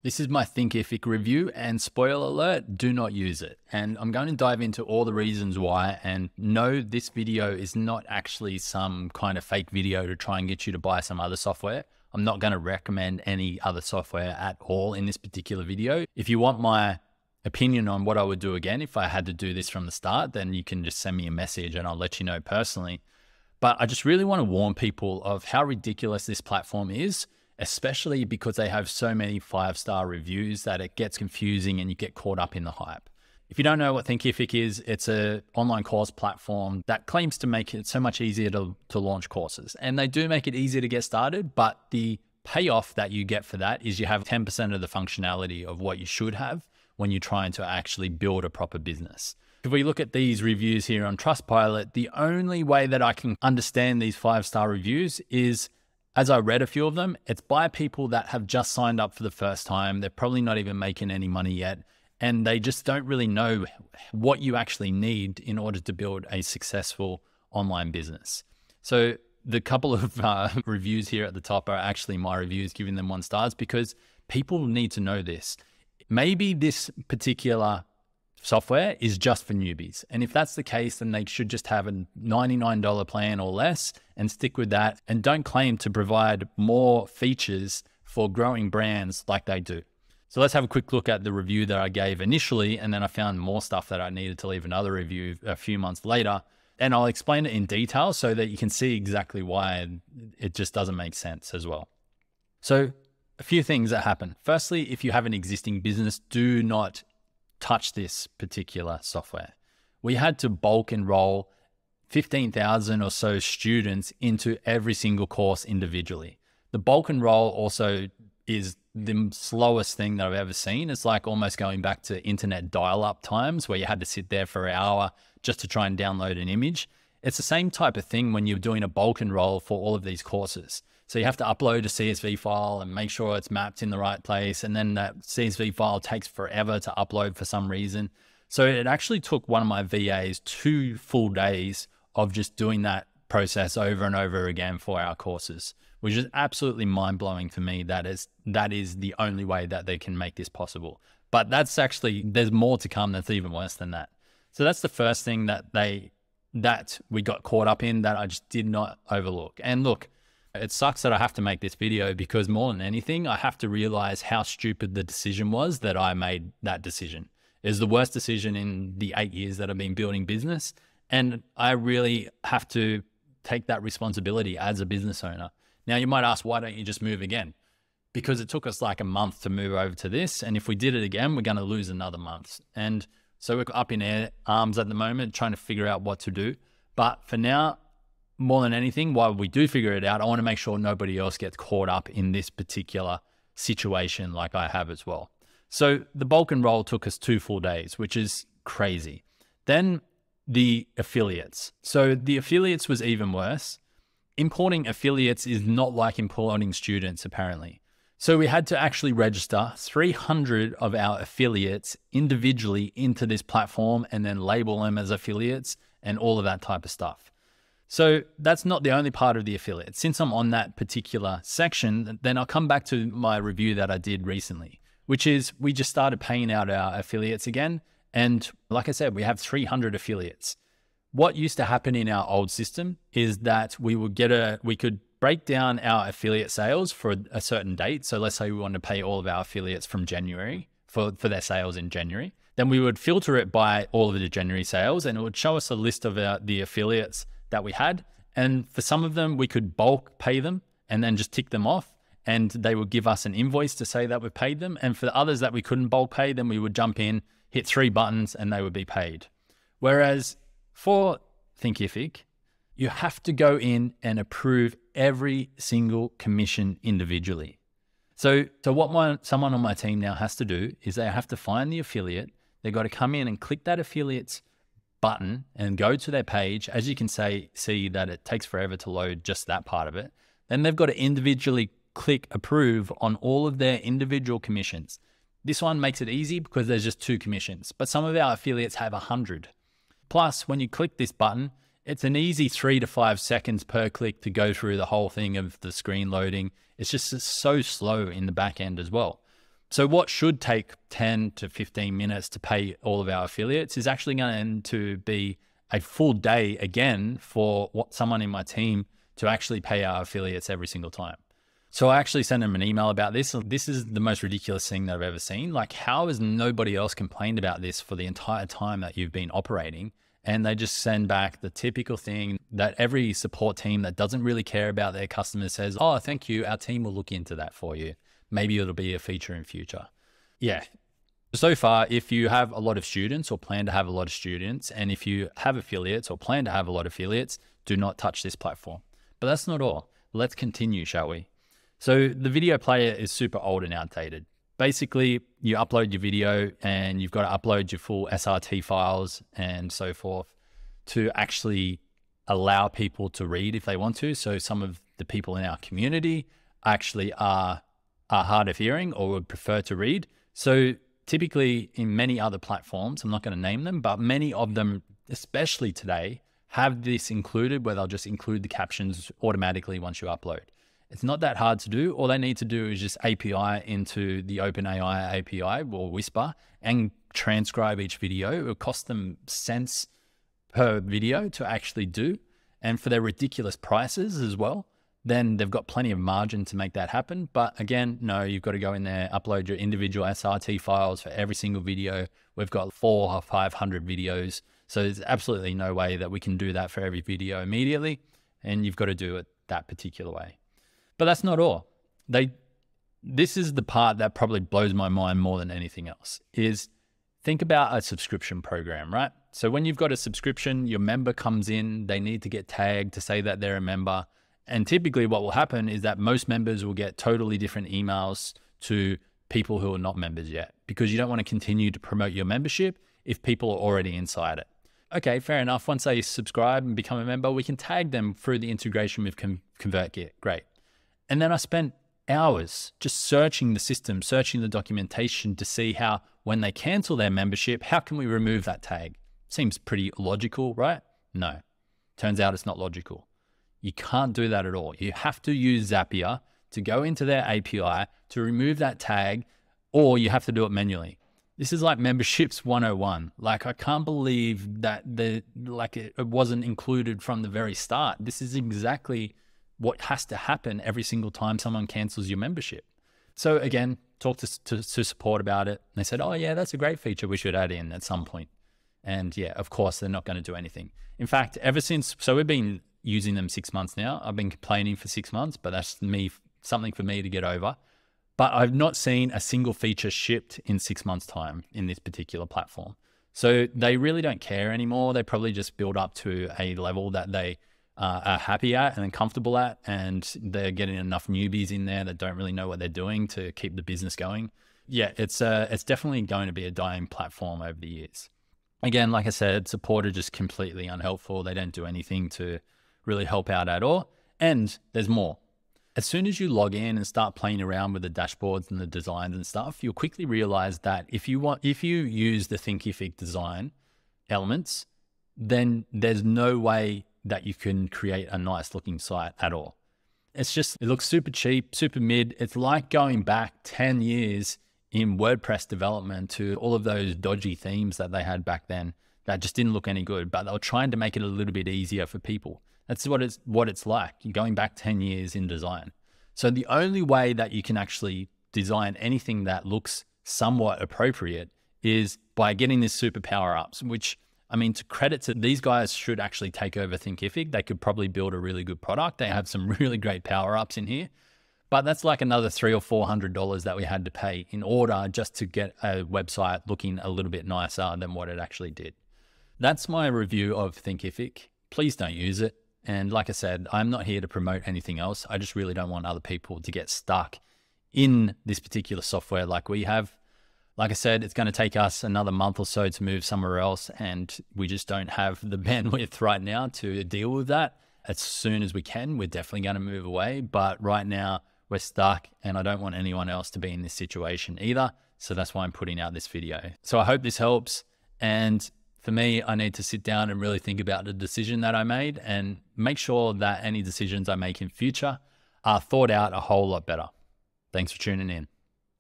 This is my Thinkific review, and spoiler alert, do not use it. And I'm going to dive into all the reasons why. And no, this video is not actually some kind of fake video to try and get you to buy some other software. I'm not going to recommend any other software at all in this particular video. If you want my opinion on what I would do again, if I had to do this from the start, then you can just send me a message and I'll let you know personally. But I just really want to warn people of how ridiculous this platform is, especially because they have so many 5-star reviews that it gets confusing and you get caught up in the hype. If you don't know what Thinkific is, it's an online course platform that claims to make it so much easier to launch courses. And they do make it easier to get started, but the payoff that you get for that is you have 10% of the functionality of what you should have when you're trying to actually build a proper business. If we look at these reviews here on Trustpilot, the only way that I can understand these 5-star reviews is, as I read a few of them, it's by people that have just signed up for the first time. They're probably not even making any money yet, and they just don't really know what you actually need in order to build a successful online business. So the couple of reviews here at the top are actually my reviews, giving them 1 stars, because people need to know this. Maybe this particular software is just for newbies. And if that's the case, then they should just have a $99 plan or less and stick with that, and don't claim to provide more features for growing brands like they do. So let's have a quick look at the review that I gave initially, and then I found more stuff that I needed to leave another review a few months later. And I'll explain it in detail so that you can see exactly why it just doesn't make sense as well. So a few things that happen. Firstly, if you have an existing business, do not touch this particular software. We had to bulk enroll 15,000 or so students into every single course individually. The bulk enroll also is the slowest thing that I've ever seen. It's like almost going back to internet dial-up times where you had to sit there for an hour just to try and download an image. It's the same type of thing when you're doing a bulk enroll for all of these courses. So you have to upload a CSV file and make sure it's mapped in the right place. And then that CSV file takes forever to upload for some reason. So it actually took one of my VAs 2 full days of just doing that process over and over again for our courses, which is absolutely mind-blowing for me. That is the only way that they can make this possible. But that's actually, there's more to come that's even worse than that. So that's the first thing that we got caught up in that I just did not overlook. And look, it sucks that I have to make this video, because more than anything, I have to realize how stupid the decision was that I made that decision. It was the worst decision in the 8 years that I've been building business. And I really have to take that responsibility as a business owner. Now you might ask, why don't you just move again? Because it took us like a month to move over to this. And if we did it again, we're going to lose another month. And so we're up in arms at the moment, trying to figure out what to do. But for now, more than anything, while we do figure it out, I want to make sure nobody else gets caught up in this particular situation like I have as well. So the bulk enroll took us 2 full days, which is crazy. Then the affiliates. So the affiliates was even worse. Importing affiliates is not like importing students, apparently. So we had to actually register 300 of our affiliates individually into this platform and then label them as affiliates and all of that type of stuff. So that's not the only part of the affiliate. Since I'm on that particular section, then I'll come back to my review that I did recently, which is we just started paying out our affiliates again. And like I said, we have 300 affiliates. What used to happen in our old system is that we could break down our affiliate sales for a certain date. So let's say we want to pay all of our affiliates from January for their sales in January. Then we would filter it by all of the January sales, and it would show us a list of the affiliates that we had. And for some of them, we could bulk pay them and then just tick them off, and they would give us an invoice to say that we paid them. And for the others that we couldn't bulk pay, then we would jump in, hit 3 buttons, and they would be paid. Whereas for Thinkific, you have to go in and approve every single commission individually. So what someone on my team now has to do is they have to find the affiliate. They've got to come in and click that affiliate's button and go to their page. As you can see that it takes forever to load just that part of it. Then they've got to individually click approve on all of their individual commissions. This one makes it easy because there's just 2 commissions, but some of our affiliates have 100. Plus, when you click this button, it's an easy 3 to 5 seconds per click to go through the whole thing of the screen loading. It's just so slow in the back end as well. So what should take 10 to 15 minutes to pay all of our affiliates is actually going to be a full day again for someone in my team to actually pay our affiliates every single time. So I actually sent them an email about this. This is the most ridiculous thing that I've ever seen. Like, how has nobody else complained about this for the entire time that you've been operating? And they just send back the typical thing that every support team that doesn't really care about their customers says, oh, thank you, our team will look into that for you. Maybe it'll be a feature in future. Yeah. So far, if you have a lot of students or plan to have a lot of students, and if you have affiliates or plan to have a lot of affiliates, do not touch this platform. But that's not all. Let's continue, shall we? So the video player is super old and outdated. Basically, you upload your video and you've got to upload your full SRT files and so forth to actually allow people to read if they want to. So some of the people in our community actually are hard of hearing or would prefer to read. So typically in many other platforms, I'm not going to name them, but many of them, especially today, have this included where they'll just include the captions automatically once you upload. It's not that hard to do. All they need to do is just API into the OpenAI API or Whisper and transcribe each video. It will cost them cents per video to actually do. And for their ridiculous prices as well, then they've got plenty of margin to make that happen. But again, no, you've got to go in there, upload your individual SRT files for every single video. We've got 400 or 500 videos. So there's absolutely no way that we can do that for every video immediately. And you've got to do it that particular way. But that's not all. This is the part that probably blows my mind more than anything else, is think about a subscription program, right? So when you've got a subscription, your member comes in, they need to get tagged to say that they're a member. And typically what will happen is that most members will get totally different emails to people who are not members yet, because you don't want to continue to promote your membership if people are already inside it. Okay, fair enough. Once they subscribe and become a member, we can tag them through the integration with ConvertKit. Great. And then I spent hours just searching the system, searching the documentation to see how, when they cancel their membership, how can we remove that tag? Seems pretty logical, right? No, turns out it's not logical. You can't do that at all. You have to use Zapier to go into their API to remove that tag, or you have to do it manually. This is like memberships 101. Like, I can't believe that it wasn't included from the very start. This is exactly what has to happen every single time someone cancels your membership. So again, talk to support about it. And they said, oh yeah, that's a great feature we should add in at some point. And yeah, of course, they're not going to do anything. In fact, so we've been using them 6 months now. I've been complaining for 6 months, but that's something for me to get over. But I've not seen a single feature shipped in 6 months' time in this particular platform. So they really don't care anymore. They probably just build up to a level that they are happy at and comfortable at, and they're getting enough newbies in there that don't really know what they're doing to keep the business going. Yeah, it's definitely going to be a dying platform over the years. Again, like I said, support are just completely unhelpful. They don't do anything to really help out at all. And there's more. As soon as you log in and start playing around with the dashboards and the designs and stuff, you'll quickly realize that if you use the Thinkific design elements, then there's no way that you can create a nice looking site at all. It looks super cheap, super mid. It's like going back 10 years in WordPress development to all of those dodgy themes that they had back then that just didn't look any good, but they were trying to make it a little bit easier for people. That's what it's like. You're going back 10 years in design. So the only way that you can actually design anything that looks somewhat appropriate is by getting this super power ups, which, I mean, to credit to these guys, should actually take over Thinkific. They could probably build a really good product. They have some really great power ups in here, but that's like another $300 or $400 that we had to pay in order just to get a website looking a little bit nicer than what it actually did. That's my review of Thinkific. Please don't use it. And like I said, I'm not here to promote anything else. I just really don't want other people to get stuck in this particular software like we have. Like I said, it's going to take us another month or so to move somewhere else, and we just don't have the bandwidth right now to deal with that. As soon as we can, we're definitely going to move away. But right now, we're stuck, and I don't want anyone else to be in this situation either. So that's why I'm putting out this video. So I hope this helps. And for me, I need to sit down and really think about the decision that I made and make sure that any decisions I make in future are thought out a whole lot better. Thanks for tuning in.